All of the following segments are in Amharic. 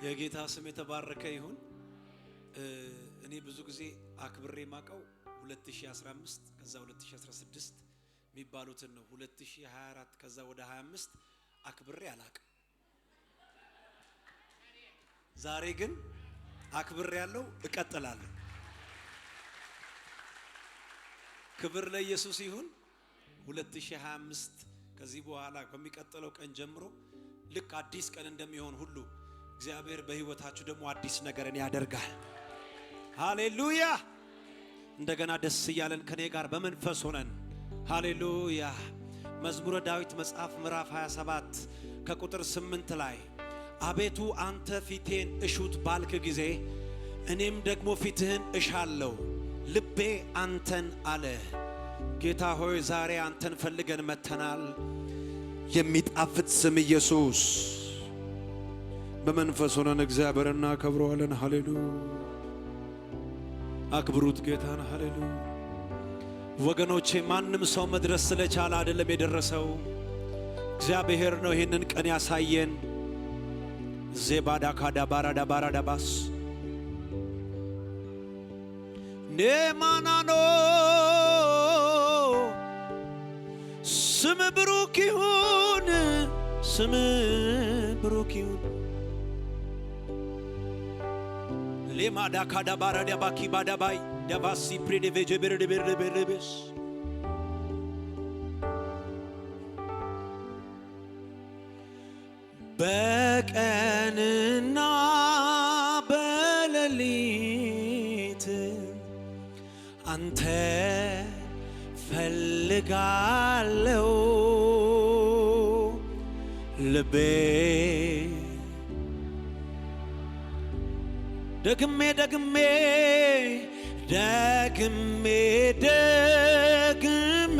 የጌታ ስም የተባረከ ይሁን። እኔ ብዙ ጊዜ አክብሬ ማቀው 2015 ከዛ 2016 የሚባሉትን ነው። 2024 ከዛ ወደ 25 አክብሬ አላቀም። ዛሬ ግን አክብሬ ያለው እቀጥላለሁ። ክብር ለኢየሱስ ይሁን። 2025 ከዚህ በኋላ ከሚቀጥለው ቀን ጀምሮ ልክ አዲስ ቀን እንደሚሆን ሁሉ እግዚአብሔር በህይወታችሁ ደግሞ አዲስ ነገርን ያደርጋል። ሃሌሉያ! እንደገና ደስ እያለን ከኔ ጋር በመንፈስ ሆነን ሃሌሉያ። መዝሙረ ዳዊት መጽሐፍ ምዕራፍ 27 ከቁጥር 8 ላይ አቤቱ አንተ ፊቴን እሹት ባልክ ጊዜ እኔም ደግሞ ፊትህን እሻለሁ፣ ልቤ አንተን አለ። ጌታ ሆይ ዛሬ አንተን ፈልገን መተናል። የሚጣፍጥ ስም ኢየሱስ በመንፈስ ሆነን እግዚአብሔርን እናከብረዋለን። ሃሌሉያ! አክብሩት ጌታን። ሃሌሉያ! ወገኖቼ ማንም ሰው መድረስ ስለቻለ አይደለም የደረሰው፣ እግዚአብሔር ነው ይህንን ቀን ያሳየን። ዜባዳ ካዳ ባራዳ ባራዳ ባስ ኔማናኖ ስም ብሩክ ይሁን፣ ስም ብሩክ ይሁን። ሌማዳ ካዳ ባራዳ ባኪ ባዳ ባይ ዳባሲ ፕሪዲቬጀ በርበርበርበስ በቀንና በሌሊት አንተ ፈልጋለሁ፣ ልቤ ደግሜ ደግሜ ደግሜ ደግሜ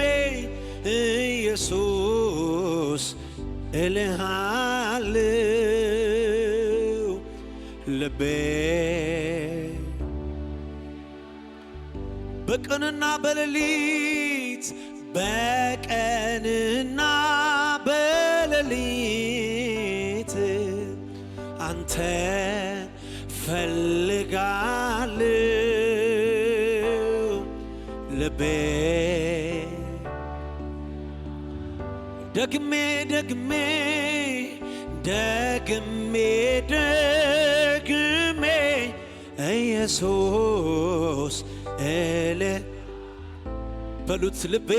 ኢየሱስ እልሃለሁ፣ ልቤ በቀንና በሌሊት በቀንና በሌሊት አንተ ፈልጋለሁ፣ ልቤ ደግሜ ደግሜ ደግሜ ደግሜ ኢየሱስ እለ በሉት ልቤ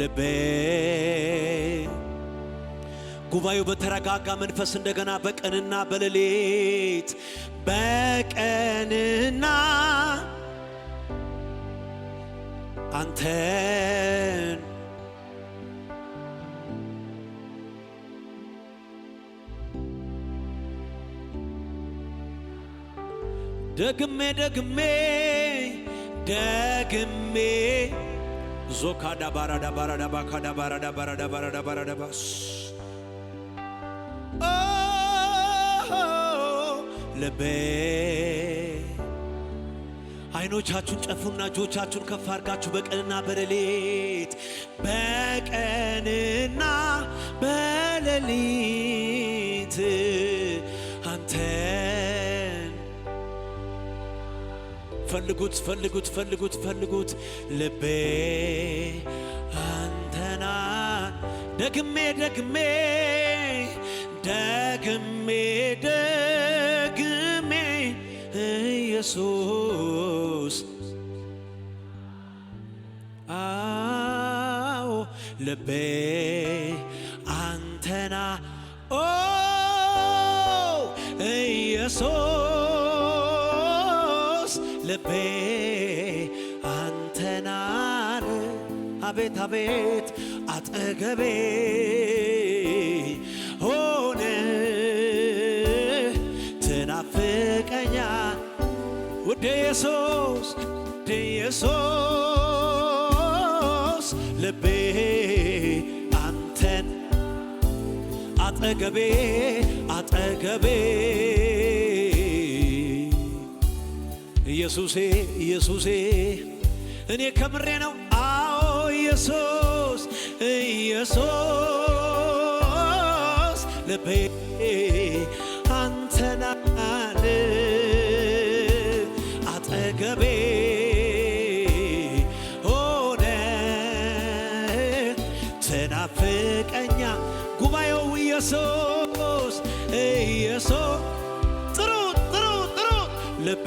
ልቤ። ጉባኤው በተረጋጋ መንፈስ እንደገና በቀንና በሌሊት በቀንና አንተን ደግሜ ደግሜ ደግሜ ዞካዳ ባራዳ ባራዳ ባካዳ ባራዳ ባራዳ ባራዳ ባራዳ ባስ ልቤ። አይኖቻችሁን ጨፉና እጆቻችሁን ከፍ አድርጋችሁ በቀንና በሌሊት በቀንና በሌሊት አንተን ፈልጉት ፈልጉት ፈልጉት ፈልጉት፣ ልቤ አንተና ደግሜ ደግሜ ደግሜ ደግሜ ኢየሱስ አዎ ልቤ አንተና ኦ ኢየሱስ ልቤ አንተና አቤት አቤት አጠገቤ ሆነ ትናፍቀኛ ውዴ ኢየሱስ ውዴ ኢየሱስ ልቤ አንተን አጠገቤ አጠገቤ ኢየሱሴ ኢየሱሴ እኔ ከምሬ ነው። አዎ ኢየሱስ ኢየሱስ ልቤ አንተን አለ አጠገቤ ሆነ ትናፍቀኛ ጉባኤው ኢየሱስ ኢየሱስ ጥሩት ጥሩት ጥሩት ልቤ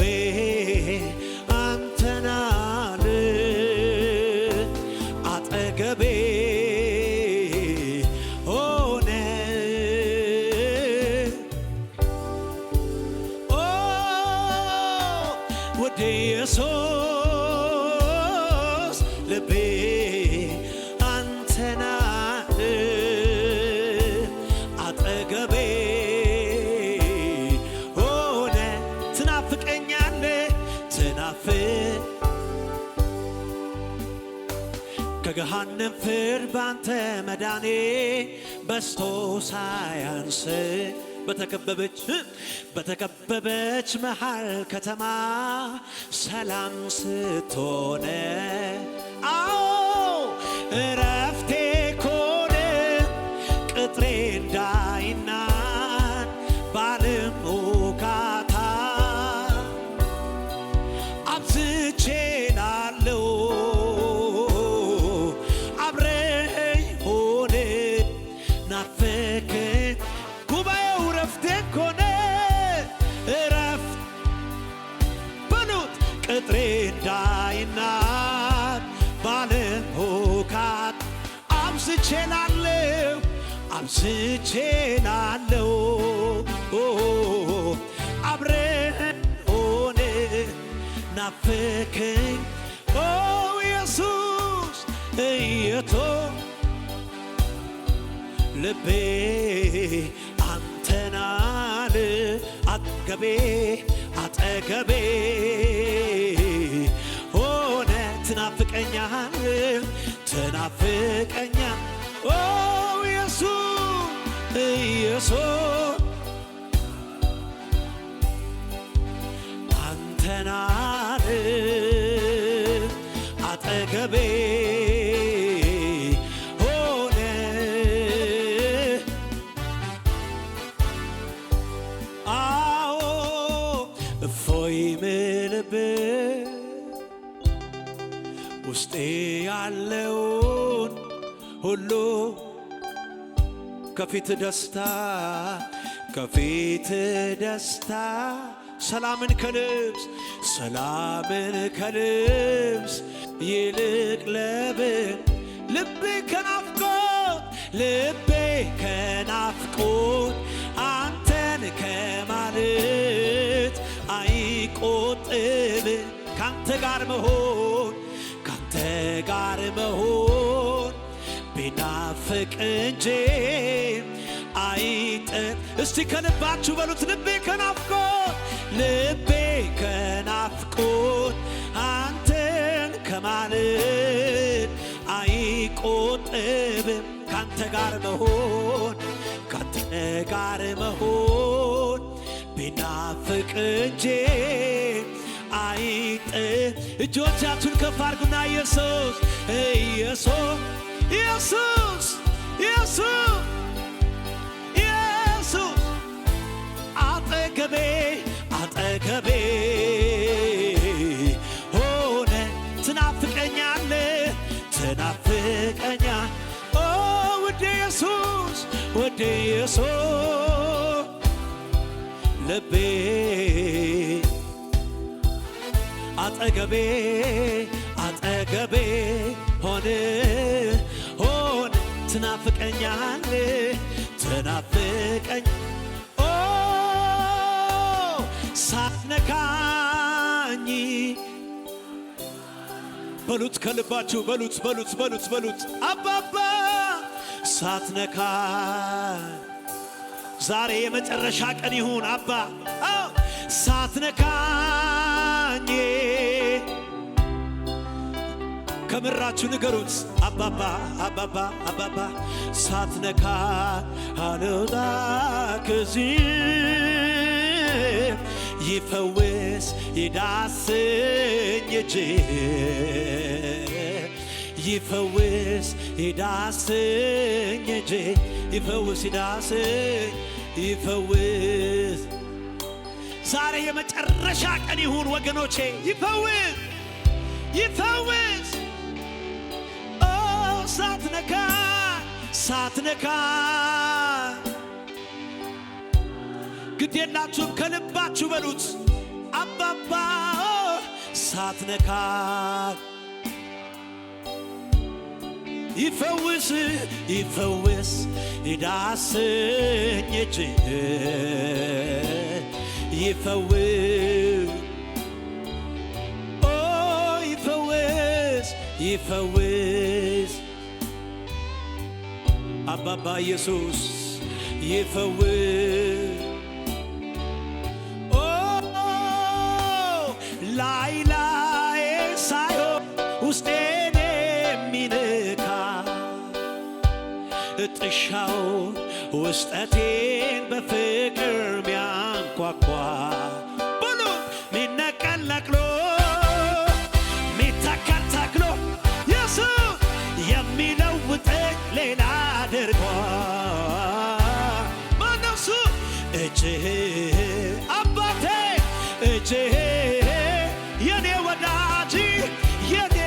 አንተን አለ አጠገቤ ሆነ ወደ ኢየሱስ ልቤ አንተን አለ አጠገቤ ሆነ ትናፍቀኛለህ ከገሃነም ፍርድ ባንተ መዳኔ በስቶ ሳያንስ በተከበበች መሃል ከተማ ሰላም ስትሆነ አዎ እረፍቴ ኮነ ቅጥሬ እንዳይናድ ባለም ውካታ አብዝቼ ላለው አብረኸኝ ሆነ ናፈቀኝ ጉባኤው እረፍቴ ኮነ እረፍት በሉት ቅጥሬ እንዳይናድ ባለም ውካታ አብዝቼ ላለው አብረኸኝ ሆነ ናፈቀኝ ኢየሱስ እየቶ ልቤ አንተን አለ አጠገቤ ሆነ ትናፍቀኛለህ ኢየሱስ አንተን አለ አጠገቤ ሆነ አዎ እፎይ ምልበት ውስጤ ያለውን ሁሉ ከፊት ደስታ ሰላምን ከልብስ ይልቅ ልቤ ከናፍቆት አንተን ከማለት አይቆጥብ ካንተ ጋር መሆን ቢናፍቅ እንጂ አይጥም። እስቲ ከልባችሁ በሉት ልቤ ከናፍቆት አንተን ከማለት አይቆጥብም ካንተ ጋር መሆን ቢናፍቅ እንጂ አይጥም። እጆቻችሁን ከፍ አድርጉና ኢየሱስ አጠገቤ ሆነ ትናፍቀኛለህ ወደ ኢየሱስ ልቤ አጠገቤ ሆነ ትናፍቀኛለህ ሳትነካኝ በሉት ከልባችሁ በሉት አባባ ሳትነካኝ ዛሬ የመጨረሻ ቀን ይሁን አባ ሳትነካኝ ከምራችሁ ንገሩት አባባ ሳትነካ አልወጣ ከዚህ ይፈውስ ይዳሰኝ እጅ ይፈውስ ይዳሰኝ እጅ ይፈውስ ዛሬ የመጨረሻ ቀን ይሁን ወገኖቼ። ይፈውስ ይፈውስ። ኦ ሳትነካ ሳትነካ ግዴላችሁም ከልባችሁ በሉት አባባ ሳትነካ ይፈውስ ይፈውስ ይዳሰኝ እጅህ ይፈውስ ኦ ይፈውስ ይፈውስ አባባ ኢየሱስ ይፈውስ ኦ ላይ ላይ ሳይሆን ውስጤን የሚነካ ጥሻው ውስጠቴን በፍቅር ሚያንኳኳ ብሉ ሚነቀል ነቅሎ ሚተከል ተክሎ ኢየሱስ የሚለውጠኝ ሌላ አድርጓ ማነሱ እጅህ አባቴ እጅህ የኔ ወዳጅ የኔ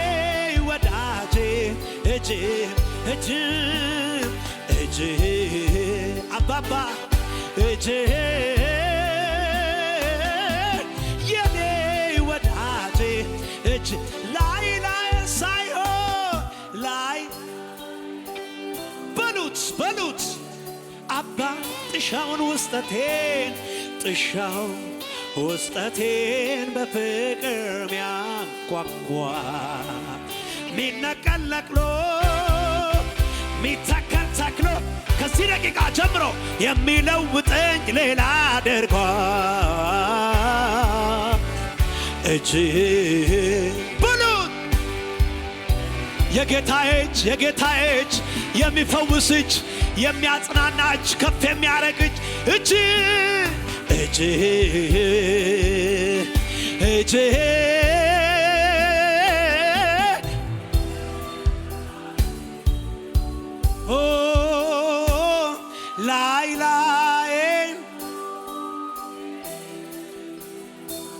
ወዳጅ እጅህ እጅህ አባባ እጅህ የኔ ወዳጅ እጅ ላይ ላይ ሳይሆን ላይ በሉት በሉት አባ ጥሻውን ውስጠቴን ጥሻው ውስጠቴን በፍቅር ሚያንኳኳ ሚነቀል ነቅሎ ሚተከል ተክሎ ከዚህ ደቂቃ ጀምሮ የሚለውጠኝ ሌላ አድርጓ እጅህ ብሉት የጌታዬ እጅ የሚፈውስ እጅ የሚያጽናና እጅ ከፍ የሚያረግ እጅ እጅህ ላይ ላይ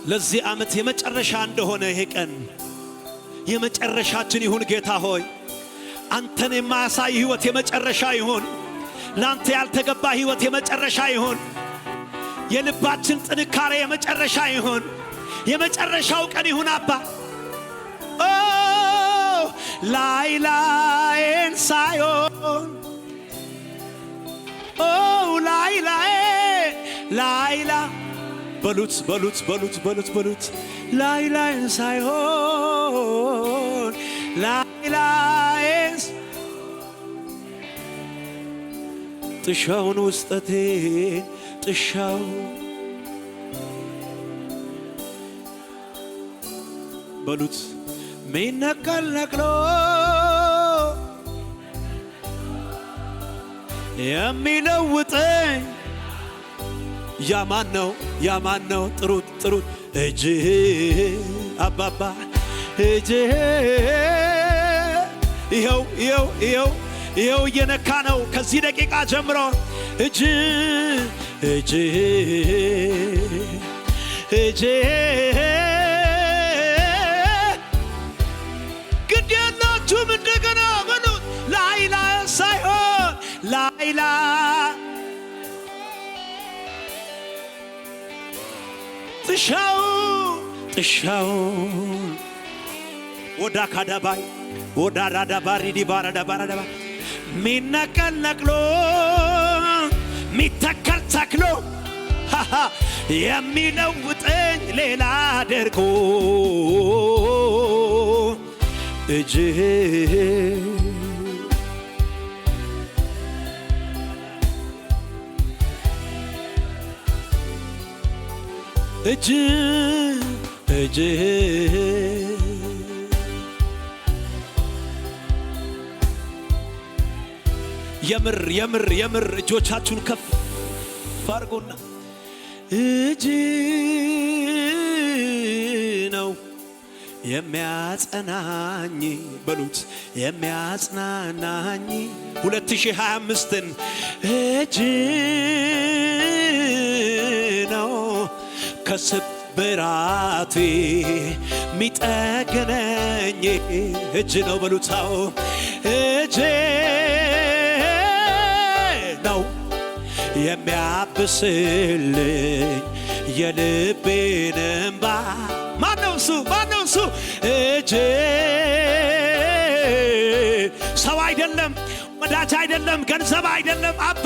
ለዚህ ዓመት የመጨረሻ እንደሆነ ይሄ ቀን የመጨረሻችን ይሁን ጌታ ሆይ አንተን የማያሳይ ሕይወት የመጨረሻ ይሁን ላንተ ያልተገባ ሕይወት የመጨረሻ ይሁን የልባችን ጥንካሬ የመጨረሻ ይሁን የመጨረሻው ቀን ይሁን አባ ኦ ላይ ላይን ሳይሆን ኦ ላይ በሉት ላይ ላይን ሳይሆን ላይ ጥሻውን ውስጠቴን ጥሻው በሉት ሚነቀል ነቅሎ የሚለውጠኝ ያማን ነው ጥሩት እጅህ አባባ እጅህ ይኸው እየነካ ነው ከዚህ ደቂቃ ጀምሮ እጅህ ግድ የላችሁም እንደገና በሉት ላይ ሳይሆን ላይ ጥሻው ወዳ ካዳባይ ወዳ ራዳባሪ ዲባራዳባራዳባ ሚነቀል ነቅሎ ሚተከል ተክሎ የሚለውጠኝ ሌላ አድርጎ እጅህ የምር እጆቻችሁን ከፍ አድርጉና እጅ ነው የሚያጸናኝ በሉት የሚያጽናናኝ 2025ን እጅ ነው ከስብራቴ ሚጠግነኝ እጅ ነው በሉታው እጅ ነው የሚያብስልኝ የልቤን እንባ ማነው እሱ እጅ ሰው አይደለም ወዳጅ አይደለም ገንዘብ አይደለም አባ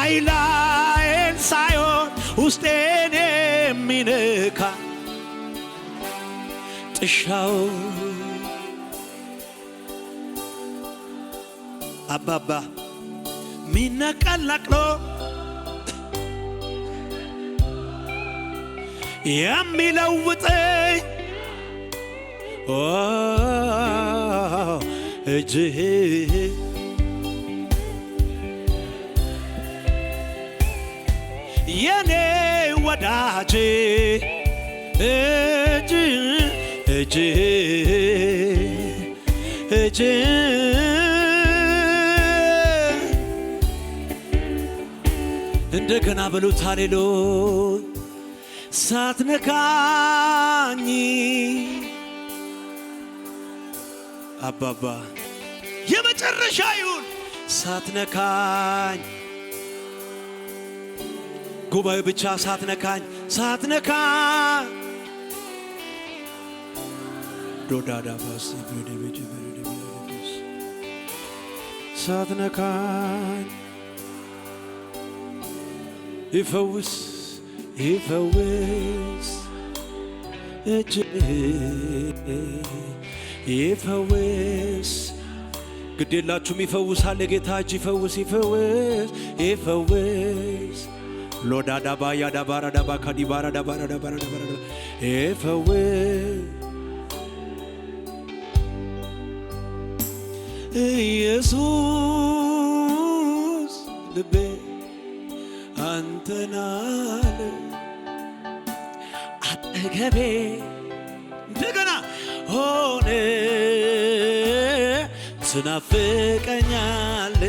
ላይላይን ሳይሆን ውስጤን የሚነካ ጥሻው አባባ ሚነቀለቅሎ የሚለውጠኝ እጅህ የኔ ወዳጅ እጅ እንደገና በሉት ሃሌሉያ ሳትነካኝ አባባ የመጨረሻ ይሁን ሳትነካኝ ጉባኤ ብቻ ሳትነካኝ ዶዳዳ ባስ ሳትነካኝ ይፈውስ እጅ ይፈውስ ግዴላችሁም ይፈውሳል የጌታ እጅ ይፈውስ ሎዳዳባ ያዳባራዳባ ካዲባራዳባራዳባራዳባ ኢየሱስ ልቤ አንተናለ አጠገቤ እንደገና ሆነ ትናፍቀኛለ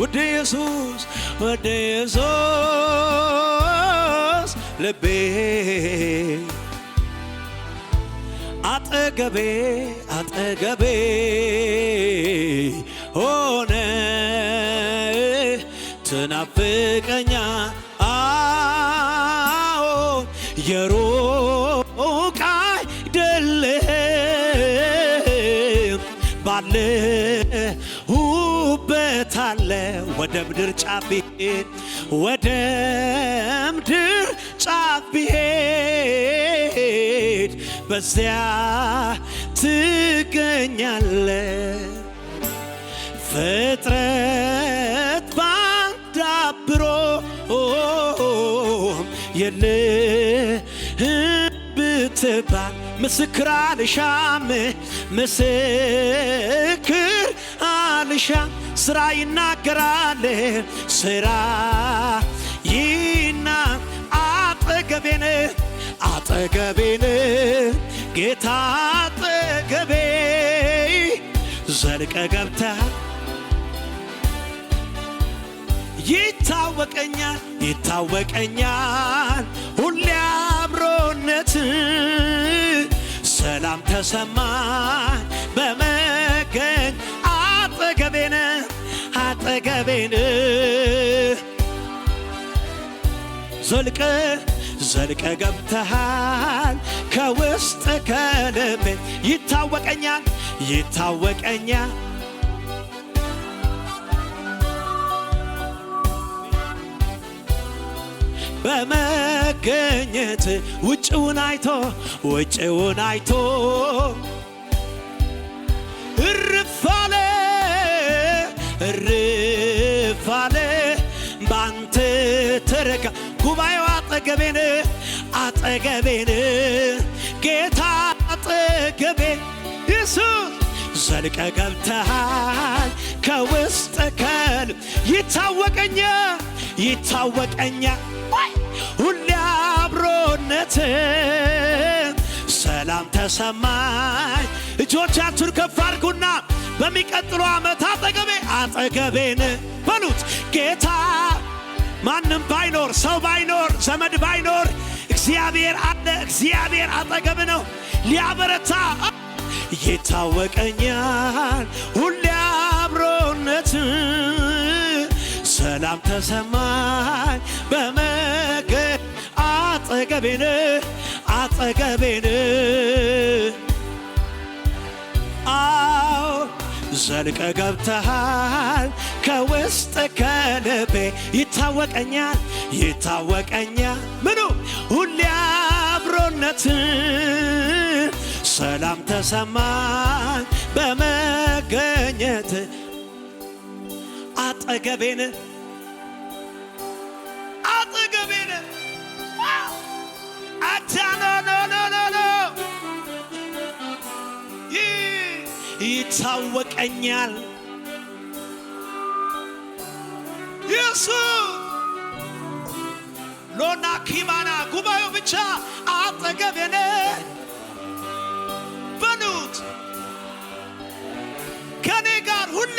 ወደ ኢየሱስ ልቤ አጠገቤ ሆነ ትናፍቀኛ የሩቅ አይደለም ባለሁበት አለ ወደ ምድር ጫፍ ብሄድ በዚያ ትገኛለ ፍጥረት ባንተ አብሮ የለህም ብትባል ምስክር አልሻም ስራ ይናገራል አጠገቤን ጌታ አጠገቤ ዘልቀ ገብተህ ይታወቀኛል ሁሌ አብሮነት ሰላም ተሰማኝ በመገኝ አጠገቤን ዘልቀ ገብተሃል ከውስጥ ከልቤ ይታወቀኛል በመገኘት ውጭውን አይቶ እርፋለ ባንተ ተረካ ጉባኤው አጠገቤን ጌታ አጠገቤ ኢየሱስ ዘልቀ ገብተሃል ከውስጥ ከልብ ይታወቀኛል ሁሌ አብሮነት ሰላም ተሰማኝ እጆቻችሁን ከፍ አድርጉና በሚቀጥለው ዓመት አጠገቤን በሉት ጌታ ማንም ባይኖር ሰው ባይኖር ዘመድ ባይኖር እግዚአብሔር አለ። እግዚአብሔር አጠገብ ነው ሊያበረታ። ይታወቀኛል ሁሌ አብሮነት ሰላም ተሰማኝ በመገኘት አጠገቤን አጠገቤን ዘልቀ ገብተሃል ከውስጥ ከልቤ ይታወቀኛል ይታወቀኛል ምኑ ሁሌ አብሮነት ሰላም ተሰማኝ በመገኘት አጠገቤን አጠገቤን አታኖኖኖኖ ይታወቀኛል ኢየሱስ ሎና ኪማና ጉባኤው ብቻ አጠገቤን በሉት ከኔ ጋር ሁል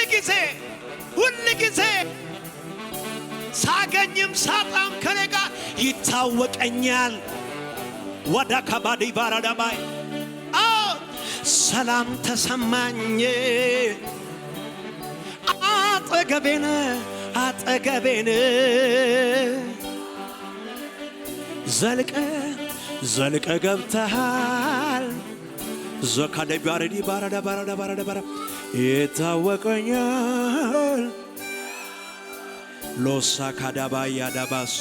ጊዜ ሳገኝም ሳጣም ከኔ ጋር ይታወቀኛል። ወዳ ከባዲ ባራዳባይ ሰላም ተሰማኝ አጠገቤን አጠገቤን ዘልቀ ገብተሃል ዘካደ ባረዲ ባራዳ ባራዳ ባራዳ ባራ ይታወቀኛል ሎሳ ካዳባያ ዳባስ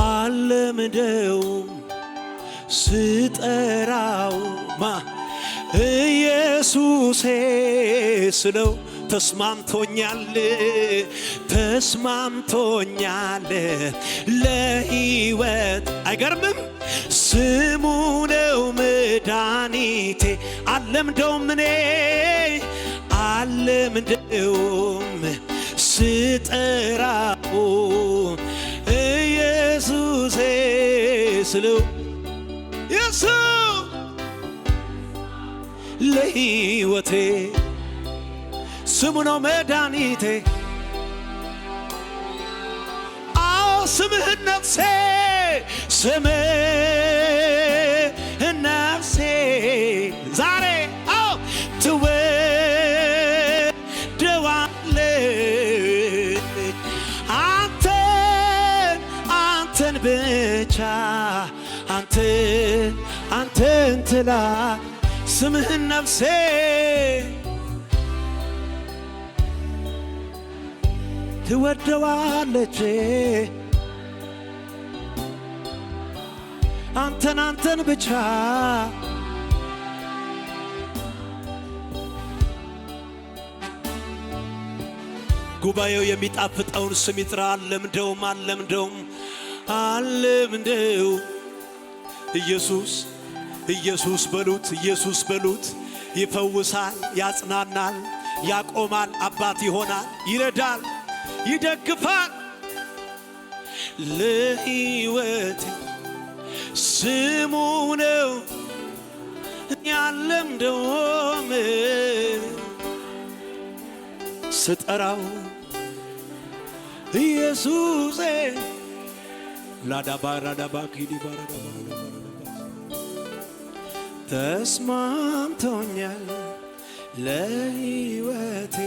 አለምደው ስጠራው ኢየሱሴ ስለው ተስማምቶኛል ለሕይወት አይገርምም ስሙ ነው መድኃኒቴ አለምደውም እኔ አለምደውም ስጠራው ኢየሱሴ ስለው ኢየሱስ ለሕይወቴ ስሙ ነው መድኃኒቴ ስምህን ነፍሴ ስምህን ነፍሴ ዛሬ ትወደዋለች አንተን ብቻ አንተን ትላ ስምህን ነፍሴ ትወደዋለች አንተን ብቻ ጉባኤው የሚጣፍጠውን ስም ይጥራ። አለምደው ኢየሱስ በሉት ይፈውሳል ያጽናናል ያቆማል አባት ይሆናል ይረዳል ይደግፋል ለሕይወት ስሙ ነው ያለምደውም ስጠራው ኢየሱሴ ላዳባራዳባኪዲ ባራዳባራዳ ተስማምቶኛል ለሕይወቴ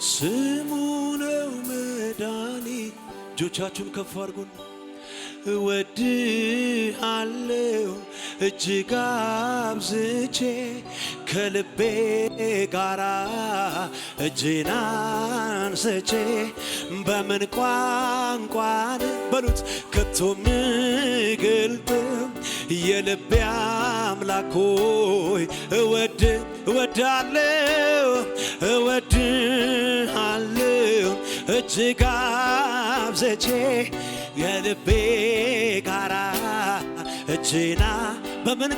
ስሙ ነው መድኃኒቴ። እጆቻችሁን ከፍ አድርጉን። እወድሃለሁ እጅግ አብዝቼ ከልቤ ጋራ እጄን አንስቼ በምን ቋንቋን በሉት ከቶ ምገልጥ የልቤ አምላክ ሆይ እወድሃለሁ እጅግ አብዝቼ የልቤ ጋራ እጄና በምን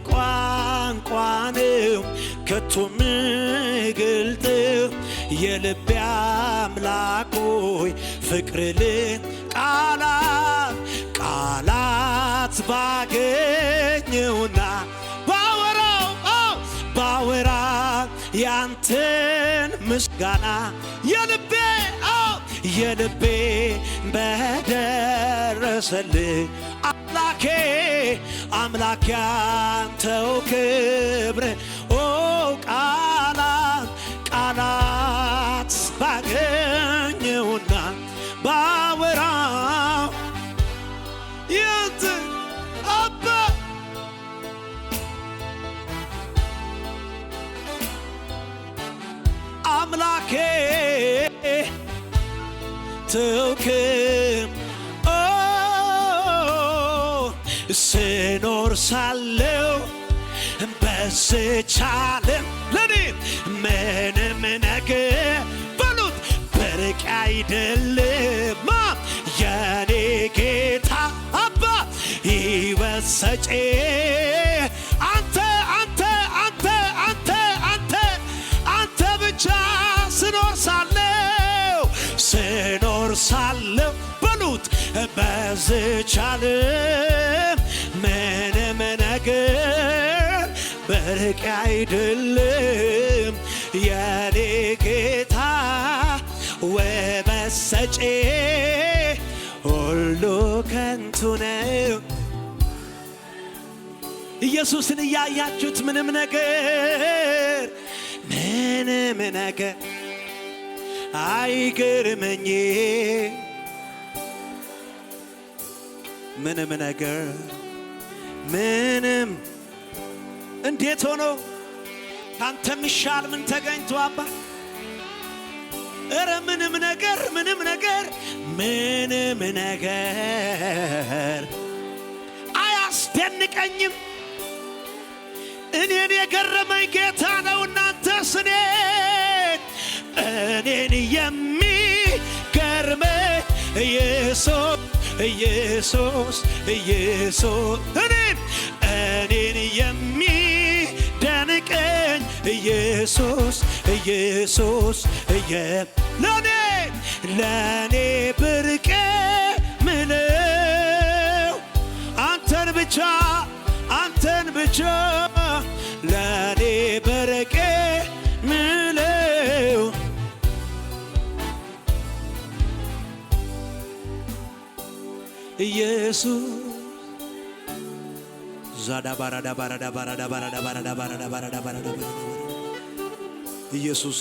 ቋንቋ ነው ከቶ ምገልጠው የልቤ አምላክ ሆይ ፍቅር ቃላት ባገኘውና ያንተን ምስጋና የልቤ በደረሰልህ አምላኬ ያንተው ክብር ቃላት ባገኘውና ባወራው ያንተ አባ አምላኬ ተውክም ስኖር ሳለው በዚች ዓለም ለኔ ምንም ነገር በሉት ብርቅ አይደለም የኔ ጌታ አባ ሕይወት ሰጪ አንተ ብቻ ስኖር ሳለው በሉት በዚች ዓለም ምንም ነገር ብርቅ አይደለም የኔ ጌታ ውበት ሰጪ ሁሉ ከንቱ ነው። ኢየሱስን እያያችሁት ምንም ነገር አይገርመኝ ምንም ነገር እንዴት ሆኖ ካንተ ሚሻል ምን ተገኝቶ አባ እረ ምንም ነገር አያስደንቀኝም። እኔን የገረመኝ ጌታ ነው። እናንተስ እኔን የሚገርመኝ ኢየሱስ እኔን የሚደንቀኝ ኢየሱስ ለኔ ብርቅ ምለው አንተን ብቻ ለኔ ብርቅ ምለው ኢየሱስ ዛዳ ባራዳ ኢየሱስ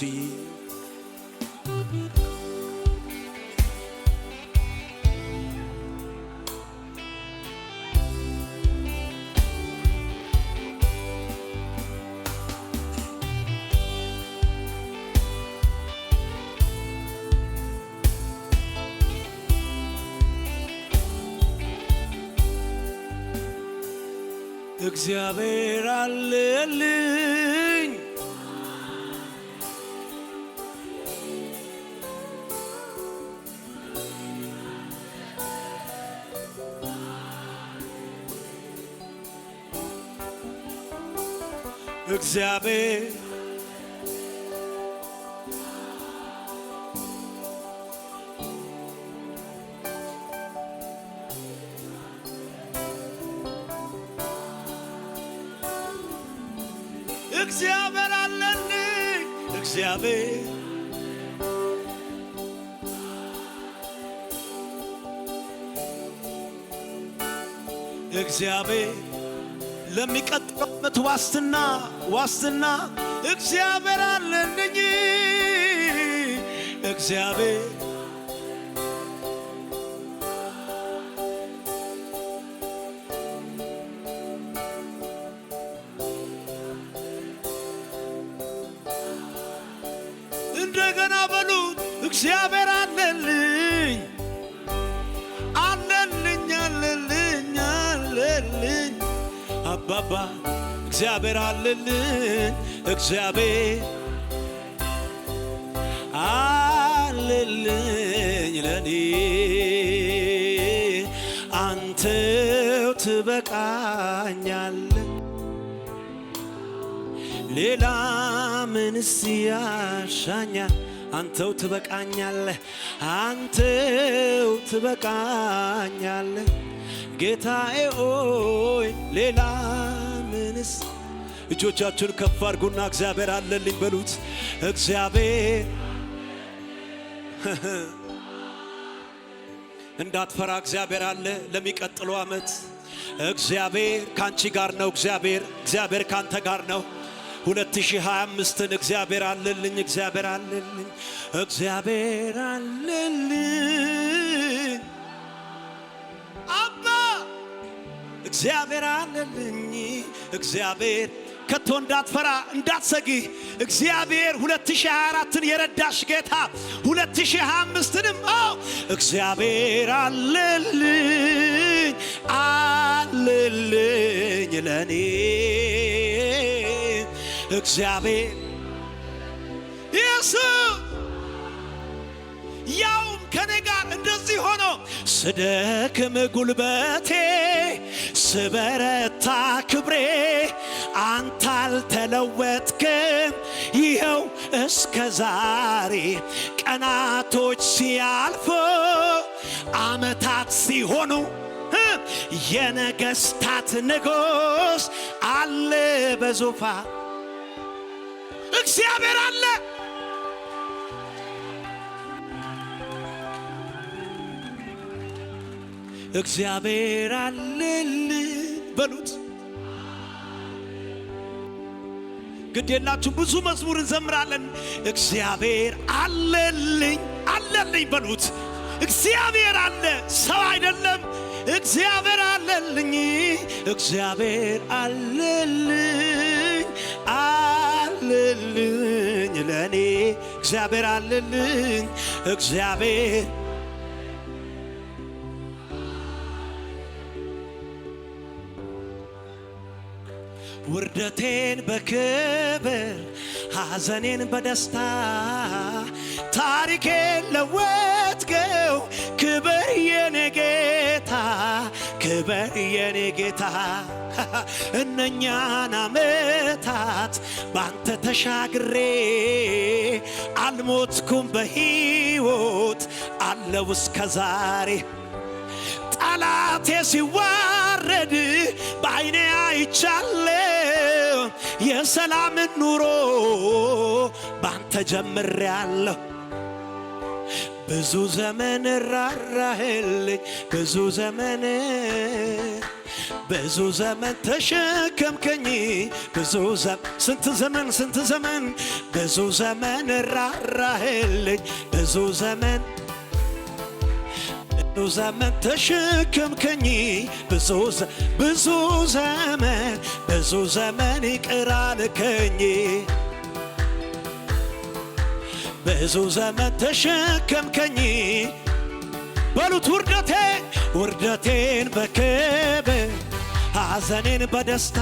እግዚአብሔር አለልኝ እግዚአብሔር አለልኝ እግዚአብሔር ለሚቀጥለው ዓመት ዋስትና እግዚአብሔር አለልኝ እግዚአብሔር እንደገና በሉት እግዚአብሔር አለልኝ አባባ እግዚአብሔር አለልኝ ለኔ አንተው ትበቃኛለህ ሌላ ምንስ ያሻኛል አንተው ትበቃኛለህ ጌታዬ ሆይ ሌላ ምንስ እጆቻችሁን ከፍ አድርጉና እግዚአብሔር አለልኝ በሉት። እግዚአብሔር እንዳትፈራ እግዚአብሔር አለ ለሚቀጥለው ዓመት። እግዚአብሔር ካንቺ ጋር ነው። እግዚአብሔር ካንተ ጋር ነው። 2025ን እግዚአብሔር አለልኝ፣ እግዚአብሔር አለልኝ፣ እግዚአብሔር አለልኝ አባ እግዚአብሔር አለልኝ። እግዚአብሔር ከቶ እንዳትፈራ እንዳትሰጊ እግዚአብሔር 2024ን የረዳሽ ጌታ 2025ንም እግዚአብሔር አለልኝ አለልኝ ለኔ እግዚአብሔር ኢየሱስ ያውም ከኔ ጋር እንደዚህ ሆኖ ስደክም ጉልበቴ ስበረታ ክብሬ አንተ አልተለወጥክም ይኸው እስከ ዛሬ ቀናቶች ሲያልፉ ዓመታት ሲሆኑ የነገስታት ንጉሥ አለ በዙፋን እግዚአብሔር አለ እግዚአብሔር አለልኝ በሉት። ግድ የላችሁ ብዙ መዝሙር እንዘምራለን። እግዚአብሔር አለልኝ አለልኝ በሉት። እግዚአብሔር አለ ሰው አይደለም። እግዚአብሔር አለልኝ እግዚአብሔር አለልኝ አለልኝ ለኔ እግዚአብሔር አለልኝ እግዚአብሔር ውርደቴን በክብር ሐዘኔን በደስታ ታሪኬን ለወጥከው ክብር የኔ ጌታ ክብር የኔ ጌታ እነኛን ዓመታት ባንተ ተሻግሬ አልሞትኩም በሕይወት አለው እስከ ዛሬ ጠላቴ ሲዋረድ በዓይኔ አይቻለሁ የሰላምን ኑሮ ባንተ ጀምሬአለሁ ብዙ ዘመን ራራህልኝ ብዙ ዘመን ተሸከምከኝ ስንት ዘመን ብዙ ዘመን ራራህልኝ ብዙ ዘመን ተሸከምከኝ ብዙ ዘመን ይቅር አልከኝ ብዙ ዘመን ተሸከምከኝ በሉት ውርደቴን በክብር ሐዘኔን በደስታ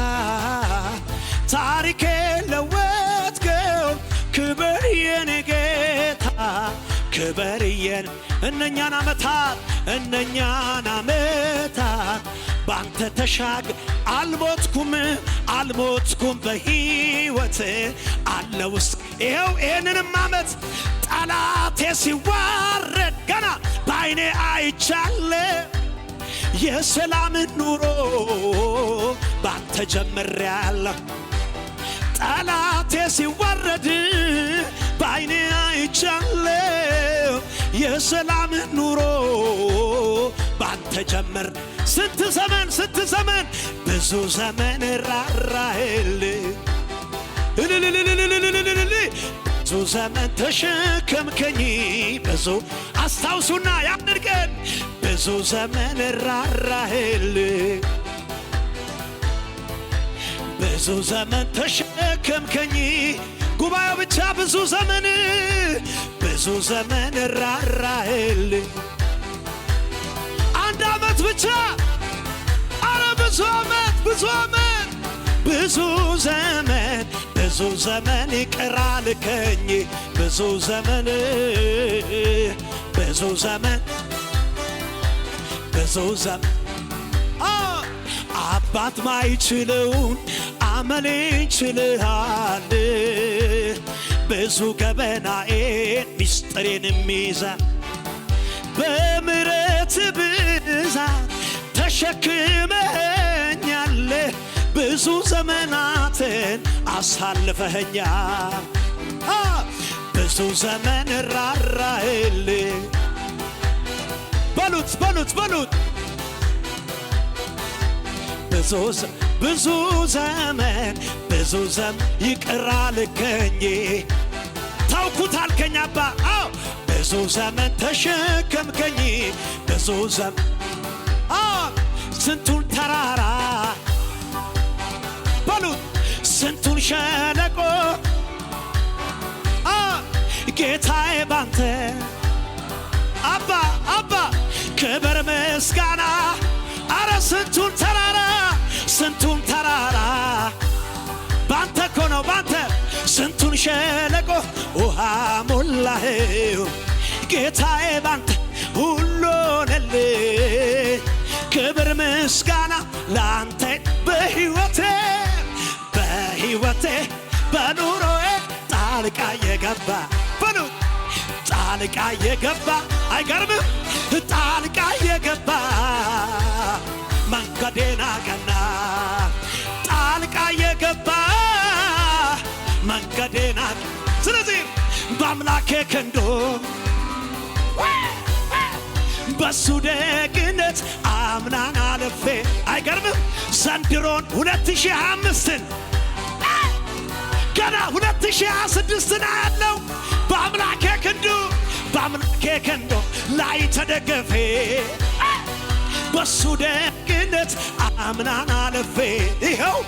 ታሪኬን ለወጥከው ክብር የኔ ጌታ ክብር የኔ እነኛን ዓመታት ባንተ ተሻግ አልሞትኩም በሕይወት አለው ይኸው ይህንንም ዓመት ጠላቴ ሲዋረድ ገና በዓይኔ አይቻለሁ የሰላምን ኑሮ ባንተ ጀምሬአለሁ ጠላቴ ሲዋረድ በዓይኔ አይቻለሁ የሰላምን ኑሮ ባንተ ጀመር ስንት ዘመን ብዙ ዘመን ራራህልኝ ብዙ ዘመን ተሸከምከኝ ብዙ አስታውሱና ያድርገን ብዙ ዘመን ራራህልኝ ብዙ ዘመን ተሸከምከኝ ጉባኤው ብቻ ብዙ ዘመን ራራህልኝ አንድ ዓመት ብቻ አረ ብዙ ዘመን ይቅር አልከኝ ብዙ ዘመን አባት ማይችለውን አመሌን ችልሃል ብዙ ገበናዬን ሚስጥሬን የሚይዛል በምሕረት ብዛት ተሸክመኛል ብዙ ዘመናትን አሳልፈኸኛ ብዙ ዘመን ራራህልኝ በሉት በሉት በሉት ብዙ ዘመን ይቅር አልከኝ ታውኩት አልከኝ አባ ብዙ ዘመን ተሸከምከኝ ብዙ ዘመን ስንቱን ተራራ በሉት ስንቱን ሸለቆ ጌታዬ ባንተ አባ ክብር ምስጋና አረ ስንቱን ተራራ ባንተ እኮ ነው ባንተ ስንቱን ሸለቆ ውሃ ሞላኸው ጌታዬ ባንተ ሁሉ ሆነልኝ ክብር ምስጋና ላንተ በሕይወቴ በኑሮዬ ጣልቃ የገባ በሉት ጣልቃ የገባ አይገርምም ጣልቃ የገባ መንገዴን አቀና ጣልቃ የገባ መንገዴን ስለዚህ በአምላኬ ክንዶ በሱ ደግነት አምናን አልፌ አይገርምም ዘንድሮን 2025ን ገና 2026ን አያለው በአምላኬ ክንዶ ላይ ተደገፌ በሱ ደግነት አምናን አልፌ ይኸው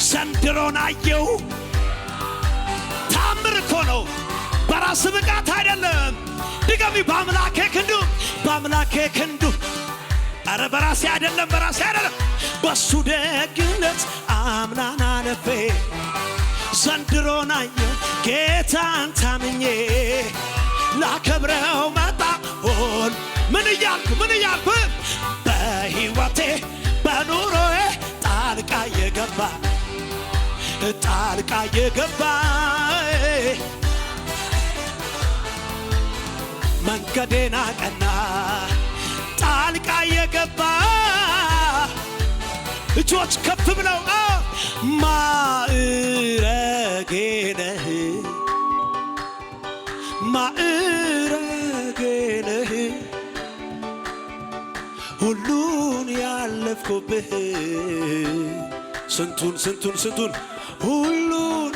ዘንድሮን አየው ታምር እኮ ነው በራስ ብቃት አይደለም ድገሚ በአምላኬ ክንዱ አረ በራሴ አይደለም በሱ ደግነት አምናን አልፌ ዘንድሮን አየው ጌታን ታምኜ ላከብረው መጣሁን ምን እያልኩ በሕይወቴ በኑሮዬ ጣልቃ የገባ መንገዴን አቀና ጣልቃ የገባ እጆች ከፍ ብለው ማዕረጌ ነህ ሁሉን ያለፍኩብህ ስንቱን ሁሉን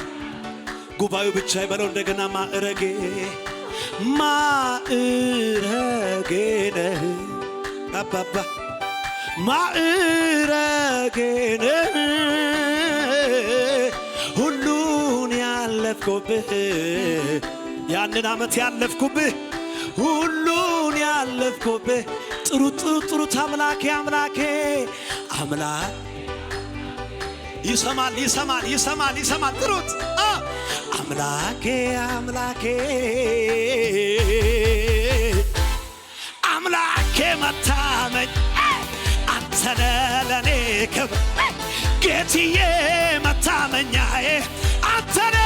ጉባኤው ብቻ ይበለው እንደገና ማዕረጌ ነህ አባባ ማዕረጌ ነህ ሁሉን ያለፍኩብህ ያንን ዓመት ያለፍኩብህ ሁሉን ያለፍኩብህ ጥሩት አምላኬ ይሰማል ጥሩት አምላኬ መታመኝ አንተነ ለኔ ክብር ጌትዬ መታመኛዬ አንተነ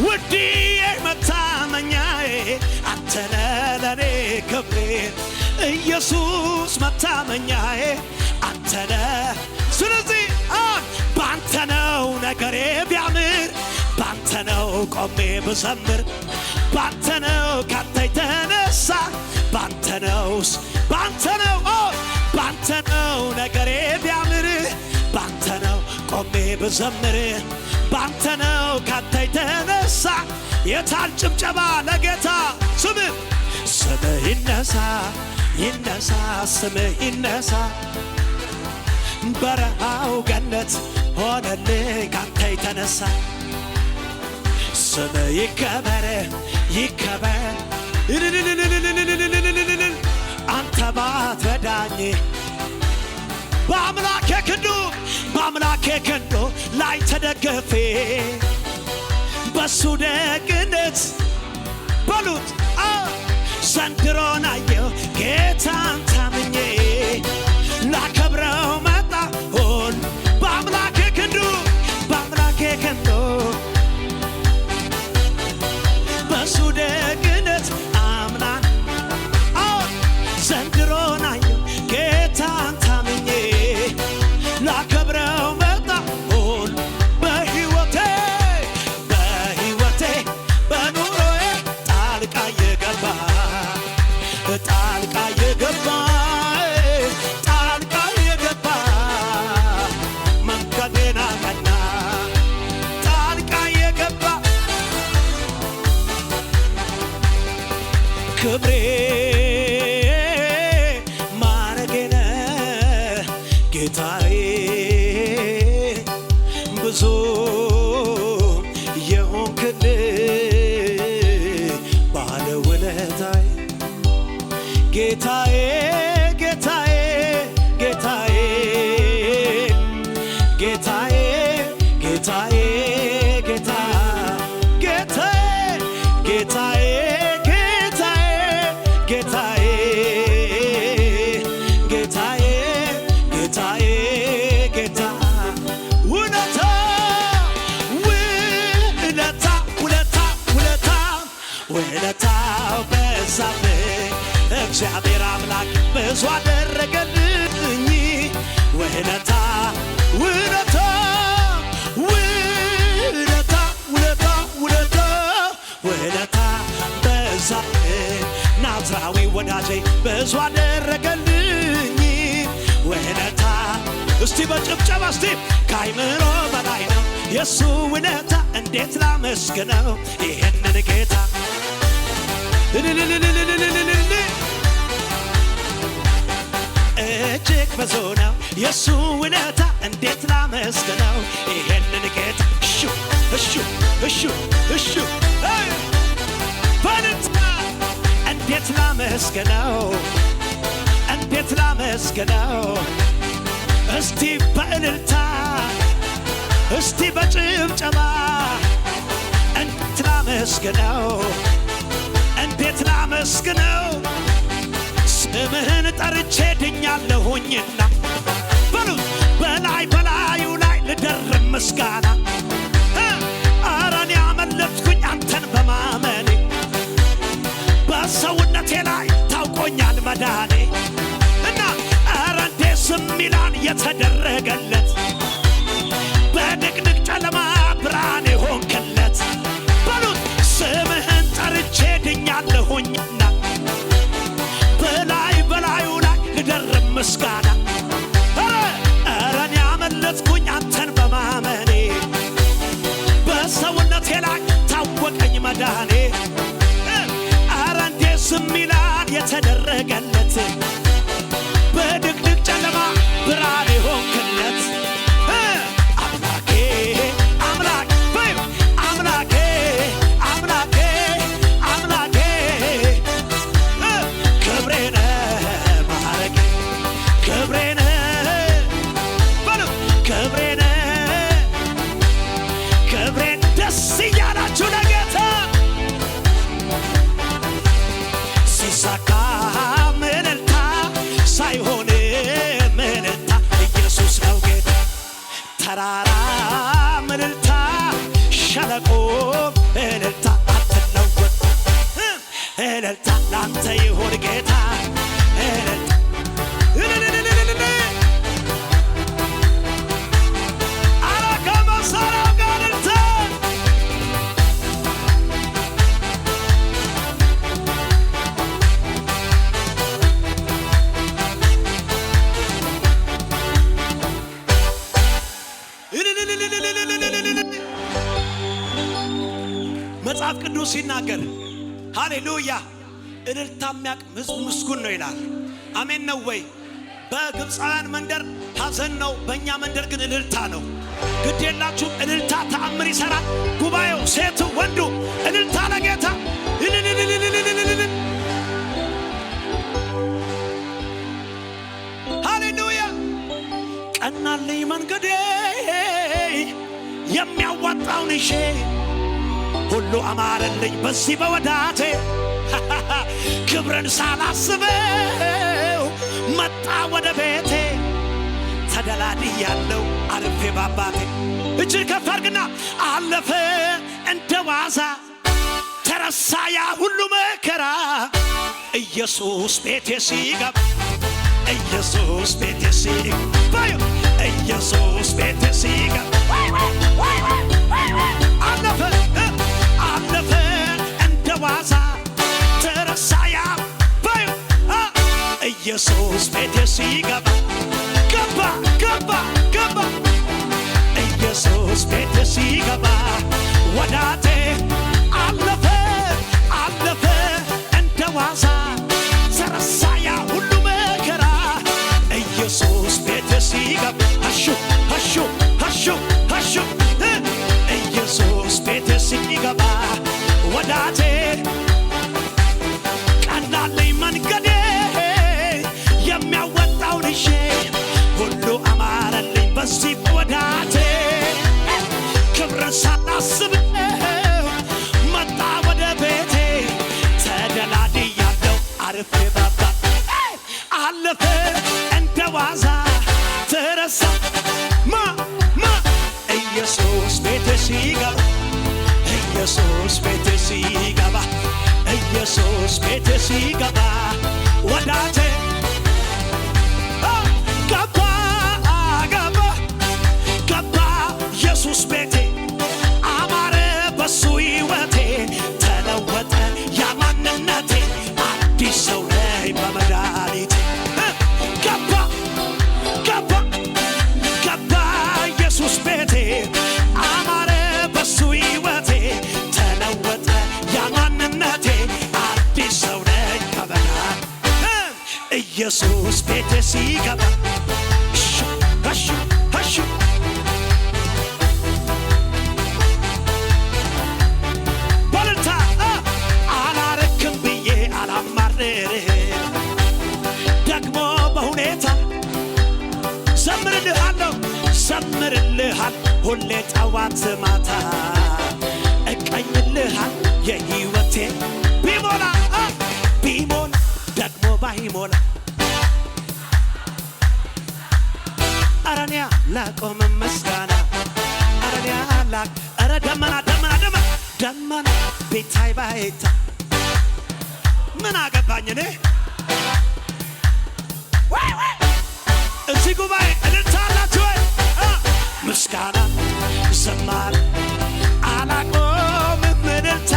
ውድዬ መታመኛዬ አንተነ ለኔ ክብሬ ኢየሱስ መታመኛዬ አንተነ ስለዚህ ባንተ ነው ነገሬ ቢያምር ባንተ ነው ቆሜ ብዘምር ባንተ ነው ካንተ የተነሳ ባንተ ነው ነገሬ ቢያምር ባንተ ነው ቆሜ ብዘምር ባንተ ነው ካንተ የተነሳ የታል ጭብጨባ ለጌታ ስምህ ይነሳ ስምህ ይነሳ በረሃው ገነት ሆነልኝ ካንተ የተነሳ ስምህ ይከበር አንተ ባትረዳኝ በአምላኬ ክንዱ ላይ ተደገፌ በሱ ደግነት በሉት ዘንድሮን አየው ጌታን ታምኜ ላከብረው መጣሁን በአምላኬ ክንዱ በሱ ደግነት አምናን ዘንድሮን አየው ጌታን ታምኜ ላከብረው ጌታዬ ጌታዬ ጌታ ጌታዬ ጌታዬ ጌታዬ ጌታዬ ጌታዬ ጌታዬ ጌታ ውለታ ውለታ ውለታ ውለታ ውለታው በዛብኝ እግዚአብሔር አምላክ ብዙ አደረገልኝ ውለታ ውለታ ውለታ ውለታ ውለታ ውለታ በዛብኝ ናዝራዊ ወዳጄ ብዙ አደረገልኝ ውለታ እስቲ በጭብጨባ እስቲ ከአይምሮ በላይ ነው የሱ ውለታ እንዴት ላመስግነው ይህንን ጌታ እጅግ ብዙ ነው የሱ ውለታ እንዴት ላመስግነው ይሄንን ጌታ እሹ እሹ እሹ እሹ በልታ እንዴት ላመስግነው እንዴት ላመስግነው እስቲ በእልልታ እስቲ በጭብጨባ እንዴት ላመስግነው እንዴት ላመስግነው ስምህን ጠርቼ ድኛለሁኝና በሉት በላይ በላዩ ላይ ልደርብ ምስጋና ኧረ እኔ አመለጥኩኝ አንተን በማመኔ በሰውነቴ ላይ ታውቆኛል መዳኔ እና ኧረ እንዴት ዝም ይላል የተደረገለት በድቅድቅ ጨለማ ብርሃን የሆንክለት በሉት ስምህን ጠርቼ ድኛለሁኝና በላዩ ላይ ልደርብ ምስጋና ኧረ እኔ አመለጥኩኝ አንተን በማመኔ በሰውነቴ ላይ ታወቀኝ መዳኔ ኧረ እንዴት ዝም ይላል የተደረገለት በድቅድቅ ጨለማ ብርሃን የሆንክለት አምላኬ አምላክ በይው አምላኬ አምላኬ አምላኬ ክብሬነ ማረጌ ክብሬነ በሉ ክብሬነ ክብሬን ደስ እያላችሁ ለጌታ ሲሳካ ምልልታ ሳይሆን ምልልታ ኢየሱስ ነው ጌታ ተራራ ምልልታ ሸለቆ እልልታ አትለወጥ እልልታ ላንተ ይሁን ጌታ እልልታ አረ ከመሳሪያው ጋር እልልታ መጽሐፍ ቅዱስ ሲናገር ሃሌሉያ እልልታ የሚያውቅ ሕዝብ ምስጉን ነው ይላል። አሜን ነው ወይ? በግብፃውያን መንደር ሐዘን ነው፣ በእኛ መንደር ግን እልልታ ነው። ግድ የላችሁም፣ እልልታ ተአምር ይሠራል። ጉባኤው ሴቱ ወንዱ እልልታ ለጌታ ሃሌሉያ። ቀናልኝ መንገዴ የሚያዋጣውን ይዤ ሁሉ አማረልኝ በዚህ በወዳቴ ክብርን ሳላስበው መጣ ወደ ቤቴ ተደላድያለሁ አልፌ ባባቴ እጅን ከፍ አድርግና አለፈ እንደ ዋዛ ተረሳ ያ ሁሉ መከራ ኢየሱስ ቤቴ ሲገባ ኢየሱስ ቤቴ ሲገባ ኢየሱስ ቤቴ ሲገባ አለፈ አለፈ እንደ ዋዛ ተረሳ ያ ኢየሱስ ቤቴ ሲገባ ገባ ገባ ገባ ኢየሱስ ቤቴ ሲገባ ወዳቴ አለፈ አለፈ እንደ ዋዛ ተረሳ ያ ሁሉ መከራ ኢየሱስ ቤቴ ሲገባ አሹ አሹ አሹ አሹ ኢየሱስ ቤቴ ሲገባ ወዳቴ ቀናልኝ መንገዴ የሚያወጣውን እሺ ኢየሱስ ቤቴ ሲገባ ኢየሱስ ቤቴ ሲገባ ወዳጄ ገባ ገባ ገባ ኢየሱስ ቤቴ አማረ በሱ ሕይወቴ ተለወጠ ያ ማንነቴ አዲስ ሰው ነኝ በመድኃኒቴ ገባ ገባ ገባ ኢየሱስ ቤቴ አማረ በሱ ሕይወቴ ተለወጠ ያ ማንነቴ አዲስ ሰው ነኝ በመድኃኒቴ ኢየሱስ ቤቴ ሲገባ ሀሹ ሀሹ በልታ አላረክም ብዬ አላማርርህም ደግሞ በሁኔታ ዘምርልሃለሁ ዘምርልሃል ሁሌ ጠዋት ማታ እቀኝልሃል የሕይወቴ ቢሞላ ቢሞላ ደግሞ ባይሞላ አረኒያ ላቆም ምስጋና አረኒያ ላቅ አረ ደመና ደመና ደመና ደመና ቤታይ ባይታ ምን አገባኝ እኔ እዚህ ጉባኤ እልልታላችሁ ወይ ምስጋና ዘማር አላቆምም እልልታ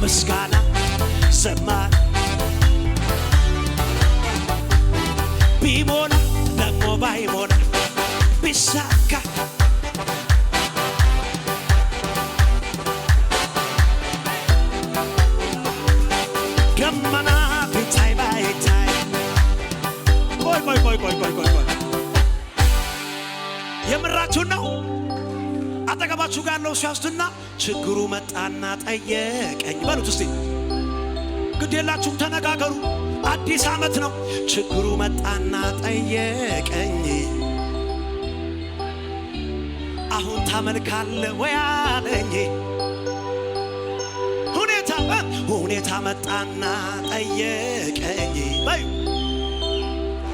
ምስጋና ዘማር ቢሞላ ደግሞ ባይሞላ ቢሳካ ደመና ቢታይ ባይታይ ቆይ የምራችሁን ነው አጠገባችሁ ጋር ያለው ሲያስቱና ችግሩ መጣና ጠየቀኝ በሉት እስቲ ግድ የላችሁም ተነጋገሩ አዲስ ዓመት ነው ችግሩ መጣና ጠየቀኝ አሁን ታመልካለህ ወይ አለኝ ሁኔታ መጣና ጠየቀኝ በዩ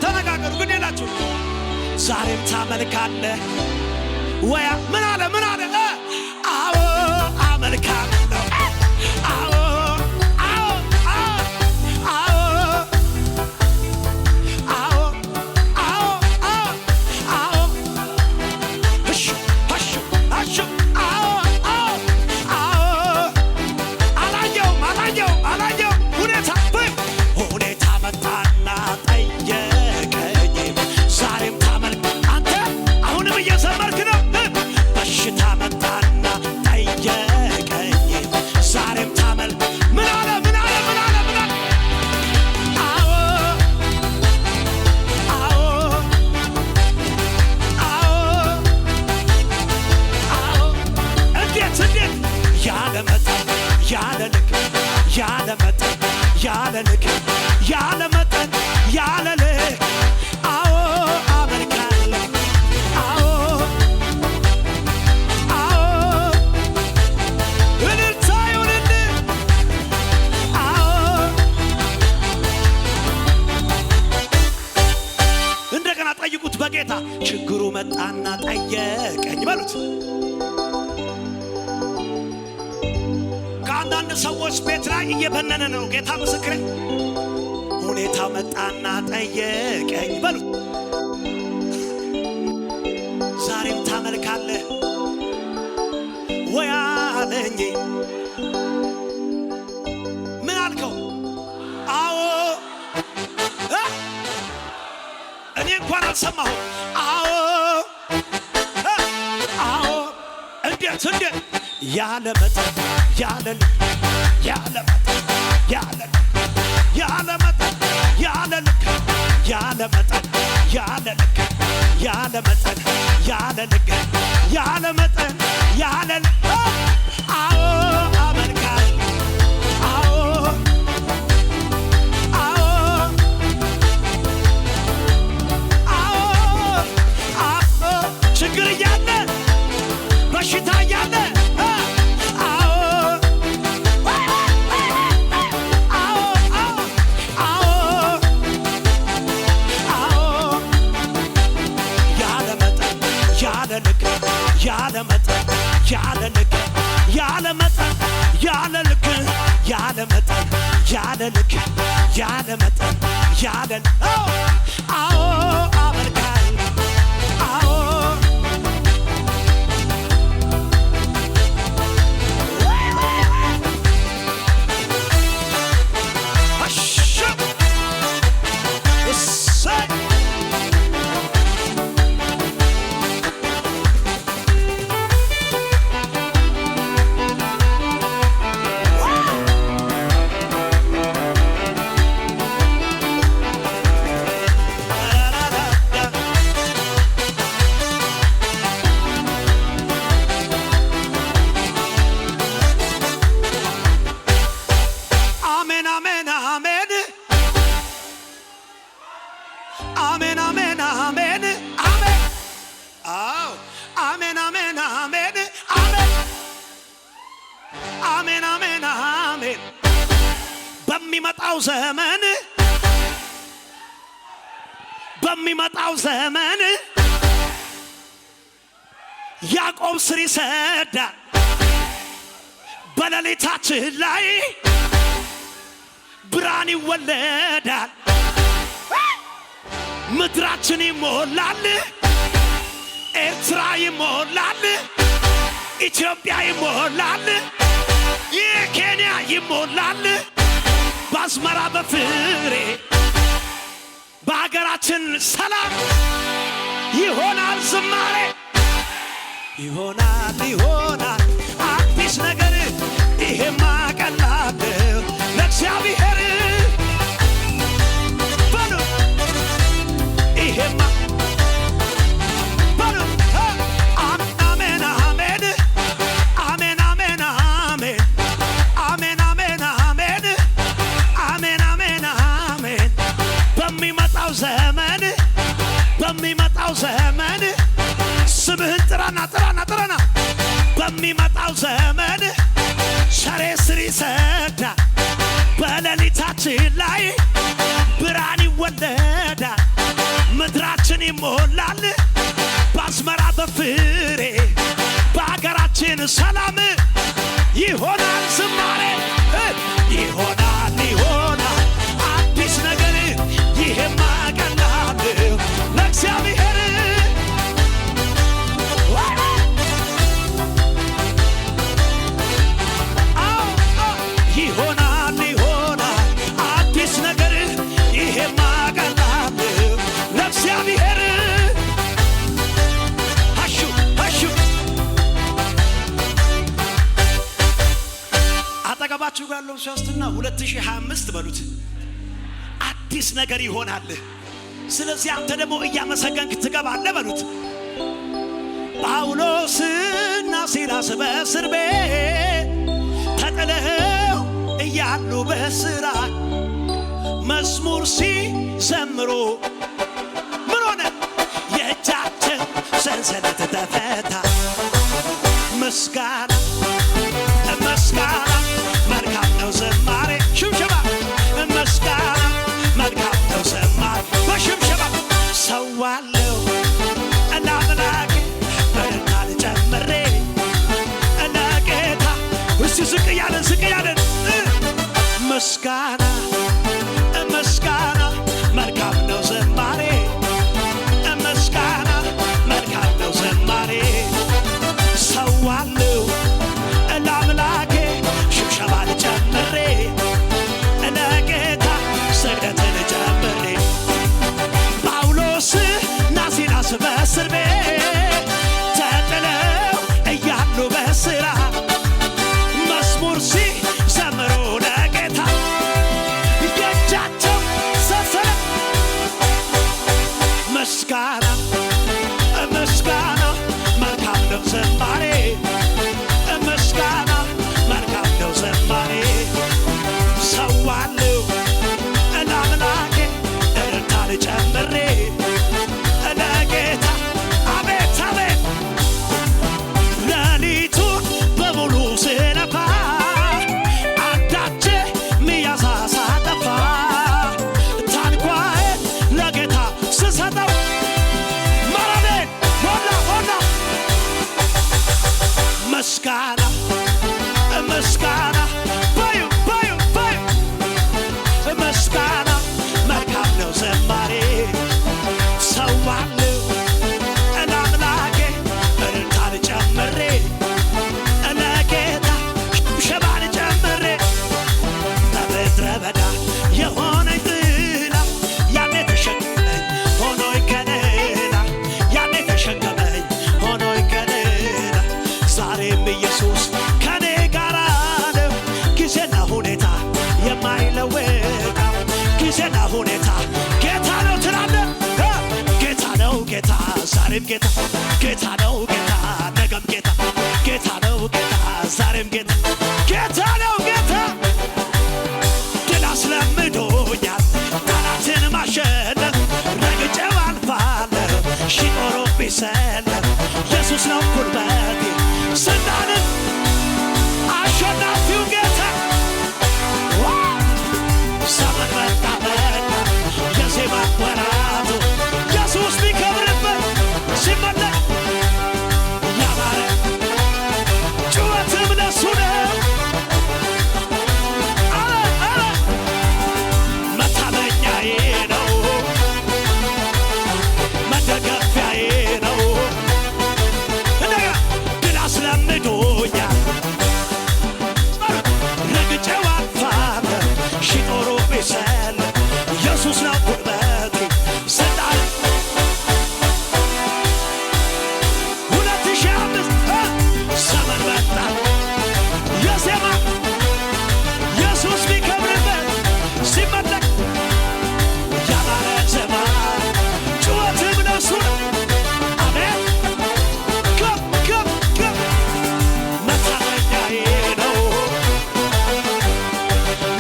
ተነጋገሩ ግድ የላችሁ ዛሬም ታመልካለህ ወይ ምን አለ አዎ አመልካለሁ አዎ ያለ መጠን ያለ ልክ አዎ አመልካለሁ አዎ እልልታ ይሁንልህ አዎ እንደገና ጠይቁት በጌታ ችግሩ መጣና ጠየቀኝ በሉት ከአንዳንድ ሰዎች ቤት ላይ እየበነነ ነው ጌታ ምስክሬ ሁኔታ መጣና ጠየቀኝ በሉት ዛሬም ታመልካለህ ወይ አለኝ ምን አልከው አዎ እኔ እንኳን አልሰማሁም አዎ እንዴት ያለ መጠን ያለ ልክ ያለ መጠን ያለ መጠን ያለ ልክ ያለ መጠን ያለ ልክ ያለ መጠን ያለ ልክ ያለ መጠን ያለ ልክ አዎ አመልካለሁ አዎ ችግር እያለ በሽታ እያለ ያለ መጠን ያለ ልክ ያለ መጠን ያለ ልክ ያለ መጠን ያለ ልክ ያለ መጠን ያለ አዎ አመልካለሁ አዎ አሜን አሜን አሜን አሜን አዎ አሜን አሜን አሜን አሜን አሜን አሜን አሜን በሚመጣው ዘመን ያዕቆብ ስር ይሰዳል በሌሊታችን ላይ ብርሃን ይወለዳል ምድራችን ይሞላል ኤርትራ ይሞላል ኢትዮጵያ ይሞላል የኬንያ ይሞላል በአዝመራ በፍሬ በሀገራችን ሰላም ይሆናል ዝማሬ ይሆናል ይሆናል አዲስ ነገር ይሄማ ቀላል ለእግዚአብሔር በሚመጣው ዘመን ስምህን ጥራና በሚመጣው ዘመን ሸሬ ስር ይሰዳል በሌሊታችን ላይ ብርሃን ይወለዳል ምድራችን ይሞላል በአዝመራ በፍሬ በሀገራችን ሰላም ይሆናል ዝማሬ ይሆናል ይሆናል አዲስ ነገር ይሄማ ቀላል ለእግዚአብሔር ይሆናል ይሆናል አዲስ ነገር ይሄማ ቀላል ለእግዚአብሔር አሹ አጠገባችሁ ጋር ያለው ሶስትና 2025 በሉት አዲስ ነገር ይሆናል። ስለዚህ አንተ ደግሞ እያመሰገንክ ትገባለህ በሉት። ጳውሎስና ሲላስ በእስር ቤት ተጥለው እያሉ በእስራት መዝሙር ሲዘምሩ ምን ሆነ? የእጃቸው ሰንሰለት ተፈታ። ምስጋና ምስጋና መልካም ነው ዝማሬ ሽብሸባ ምስጋና መልካም ነው ዝማሬ በሽብሸባ ሰዋለው እናምላክ በርናል ጨምሬ ለጌታ እስቲ ዝቅ ያለን ምስጋና ምስጋና መልካም ነው ዝማሬ ምስጋና መልካም ነው ዝማሬ ሰዋለው ለአምላኬ ሽብሸባን ጨምሬ ለጌታ ስግደትን ጨምሬ ጳውሎስና ሲላስ በእስር ቤት ተጥለው እያሉ በእስራት መዝሙር ሲዘምሩ ለጌታ የእጃቸው ሰንሰለት ምስጋና ምስጋና መልካም ነው ዝማሬ ምስጋና መልካም ነው ዝማሬ ሰዋለው ለአምላኬ እልልታን ጨምሬ ለጌታ አቤት አቤት ሌሊቱን በሙሉ ስለፋ አንዳች ሚያሳ ሳጠፋ ታንኳዬን ለጌታ ስሰጠው መረቤን ሞላ ምስጋና ጌታ ጌታ ነው ጌታ ነገም ጌታ ጌታ ነው ጌታ ዛሬም ጌታ ጌታ ነው ጌታ ድል አስለምዶኛል ጠላትን ማሸነፍ ረግጬው አልፋለሁ ሺህ ጦር ቢሰለፍ ኢየሱስ ነው ጉልበቴ ስልጣንን አሸናፊው ጌታ ዘመን መጣ የዜማ ወራቱ ኢየሱስ ቢከብርበት ሲመለክ ያማረ ጩኸትም ለሱ ነው መታመኛዬ ነው መደገፊያዬ ነው እንደገና ድል አስለምዶኛል ረግጬው አልፋለሁ ሺህ ጦር ቢሰለፍ ኢየሱስ ነው ጉልበቴ ስልጣን 2005 ዘመን መጣ የዜማ ኢየሱስ ቢከብርበት ሲመለክ ያማረ ዜማ ጩኸትም ለሱ ነው አሜን ከፍ ከፍ ከፍ መታመኛዬ ነው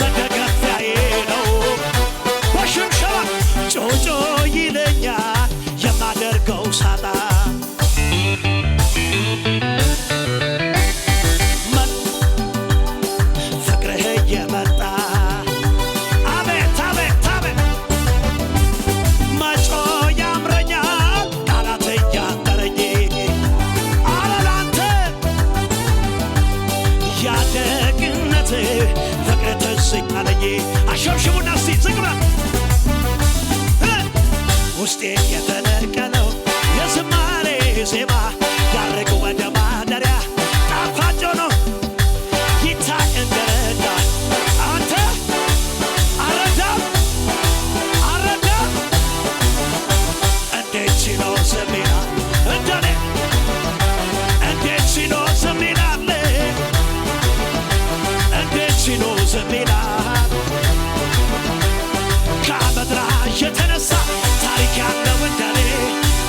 መደገፊያዬ ነው በሽምሸባ ጮጮ ይለኛል የማደርገው ሳጣ ፍቅርህ እየመጣ አቤት አቤት አቤት መጮ ያምረኛል ቃላት እያጠረኝ አረ ላንተ ያደግነት ፍቅር ትዝ አለኝ አሸብሽቡና እስቲ ዝቅ በል ውስጤ የተነቀለው የዝማሬ ዜማ ያረገ ወደ ማደሪያ ጣፋጭ ነው ይታይ እንደረዳ አንተ አረዳም አረዳም እንዴት ችሎ ዝም ይላል እንደኔ እንዴት ችሎ ዝም ይላል እንዴት ችሎ ዝም ይላል ከአመድራ የተነሳ ታሪክ ያለው እንደኔ